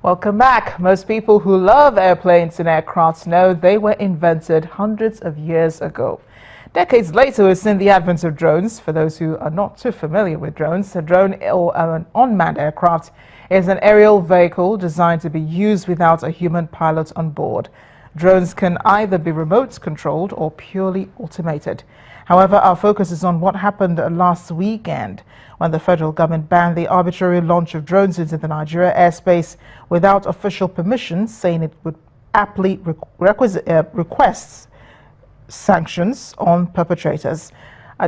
Welcome back. Most people who love airplanes and aircrafts know they were invented hundreds of years ago. Decades later, we've seen the advent of drones. For those who are not too familiar with drones, a drone or an unmanned aircraft is an aerial vehicle designed to be used without a human pilot on board. Drones can either be remote controlled or purely automated. However, our focus is on what happened last weekend when the federal government banned the arbitrary launch of drones into the Nigeria airspace without official permission, saying it would aptly request sanctions on perpetrators.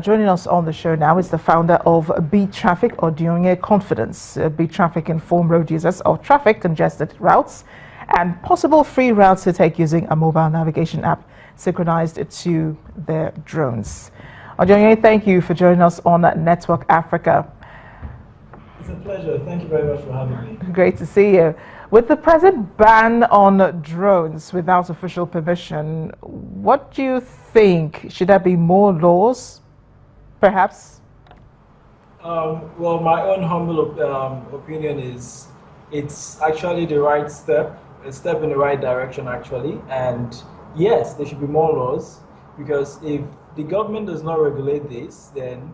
Joining us on the show now is the founder of Traffik or Doing Confidence. Traffik inform road users of traffic congested routes and possible free routes to take using a mobile navigation app synchronized to their drones. Ojonye, thank you for joining us on Network Africa. It's a pleasure. Thank you very much for having me. Great to see you. With the present ban on drones without official permission, what do you think? Should there be more laws, perhaps? Well, my own humble opinion is it's actually the right step, a step in the right direction, actually. And yes, there should be more laws, because if the government does not regulate this, then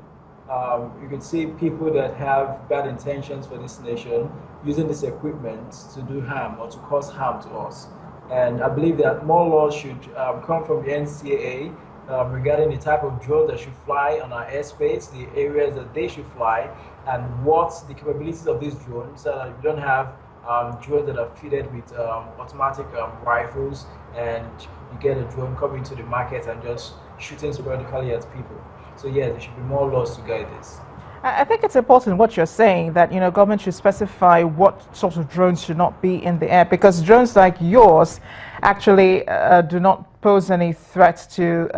you could see people that have bad intentions for this nation using this equipment to do harm or to cause harm to us. And I believe that more laws should come from the NCAA regarding the type of drones that should fly on our airspace, the areas that they should fly, and what the capabilities of these drones, so that we don't have drones that are fitted with automatic rifles, and you get a drone coming to the market and just shooting sporadically at people. So yeah, there should be more laws to guide this. I think it's important what you're saying, that government should specify what sort of drones should not be in the air, because drones like yours actually do not pose any threat to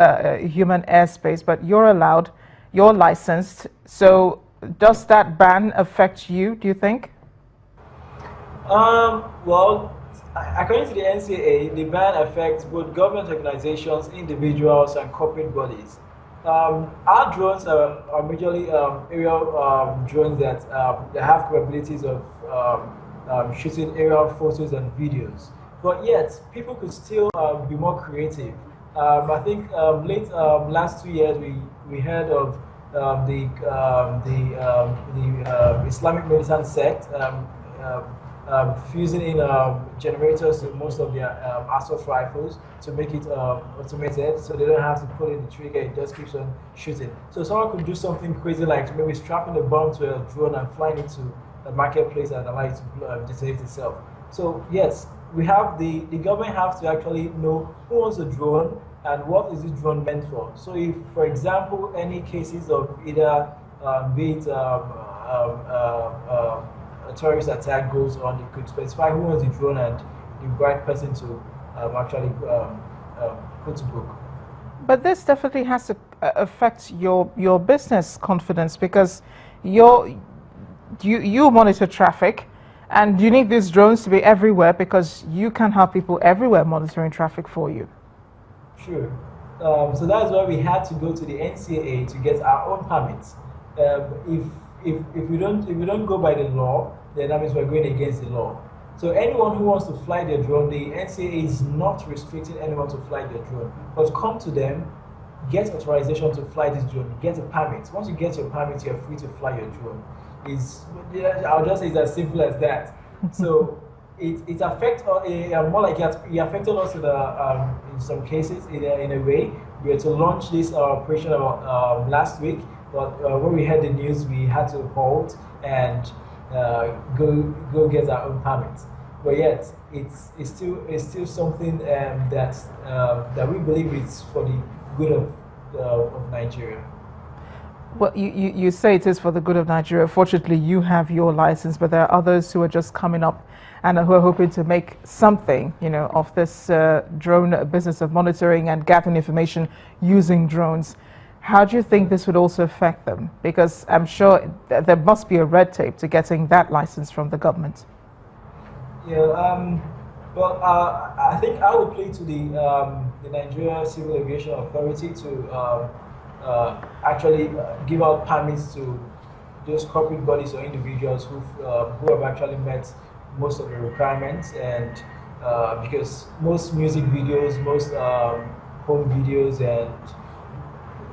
human airspace, but you're allowed, you're licensed. So does that ban affect you, do you think? Well, according to the NCAA, the ban affects both government organizations, individuals, and corporate bodies. Our drones are majorly aerial drones that have capabilities of shooting aerial photos and videos. But yet, people could still be more creative. I think late last 2 years, we heard of the Islamic militant sect fusing in generators to most of their assault rifles to make it automated, so they don't have to pull in the trigger, it just keeps on shooting. So someone could do something crazy like maybe strapping a bomb to a drone and flying it to a marketplace and allow it to detonate itself. So yes, we have the government have to actually know who owns a drone and what is this drone meant for. So if, for example, any cases of either be it a terrorist attack goes on, you could specify who owns the drone and the right person to actually put to book. But this definitely has to affect your business confidence, because you monitor traffic, and you need these drones to be everywhere, because you can have people everywhere monitoring traffic for you. Sure. So that's why we had to go to the NCAA to get our own permits. If we don't go by the law, then that means we're going against the law. So anyone who wants to fly their drone, the NCAA is not restricting anyone to fly their drone, but come to them, get authorization to fly this drone, get a permit. Once you get your permit, you're free to fly your drone. I'll just say it's as simple as that. So it affects more like it affected us in some cases in a way. We had to launch this operation about last week. But when we heard the news, we had to halt and go get our own permits. But yet, it's still something that we believe is for the good of Nigeria. Well, you say it is for the good of Nigeria. Fortunately, you have your license, but there are others who are just coming up and who are hoping to make something, of this drone business of monitoring and gathering information using drones. How do you think this would also affect them? Because I'm sure there must be a red tape to getting that license from the government. Yeah, well, I think I would plea to the Nigeria Civil Aviation Authority to actually give out permits to those corporate bodies or individuals who have actually met most of the requirements, and because most music videos, most home videos, and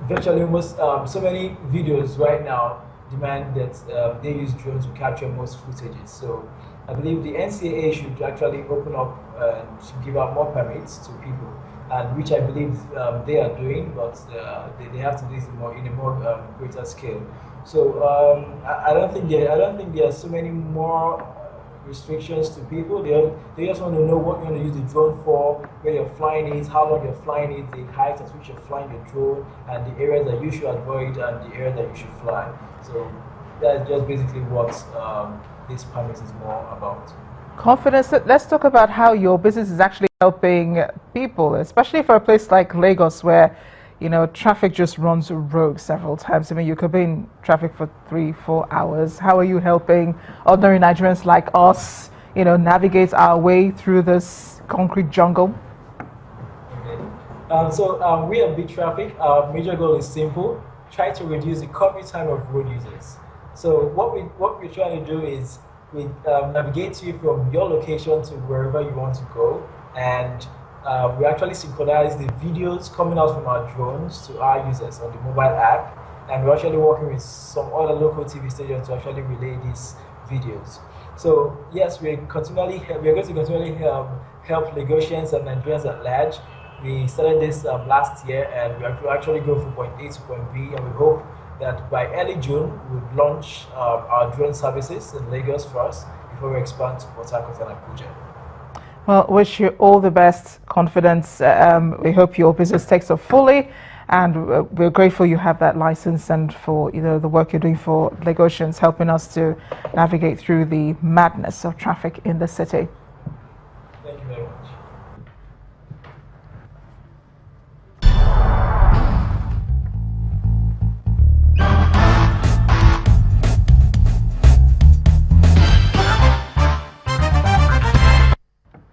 virtually most so many videos right now demand that they use drones to capture most footages. So I believe the NCAA should actually open up and should give out more permits to people, and which I believe they are doing, but they have to do this in a more greater scale. So I don't think there are so many more restrictions to people. They just want to know what you want to use the drone for, where you're flying it, how long you're flying it, the height at which you're flying your drone, and the areas that you should avoid and the areas that you should fly. So that's just basically what this permit is more about. Confidence. Let's talk about how your business is actually helping people, especially for a place like Lagos where, you know, traffic just runs rogue several times. I mean, you could be in traffic for 3-4 hours. How are you helping ordinary Nigerians like us, you know, navigate our way through this concrete jungle? Okay. We at Big Traffic, our major goal is simple: try to reduce the commute time of road users. So what we're trying to do is we navigate you from your location to wherever you want to go, and we actually synchronize the videos coming out from our drones to our users on the mobile app, and we're actually working with some other local TV stations to actually relay these videos. So yes, we're going to continually help Lagosians and Nigerians at large. We started this last year, and we actually go from point A to point B, and we hope that by early June we'll launch our drone services in Lagos first before we expand to Port Harcourt and Abuja. Well, wish you all the best, confidence. We hope your business takes off fully, and we're grateful you have that license and for, you know, the work you're doing for Lagosians, helping us to navigate through the madness of traffic in the city.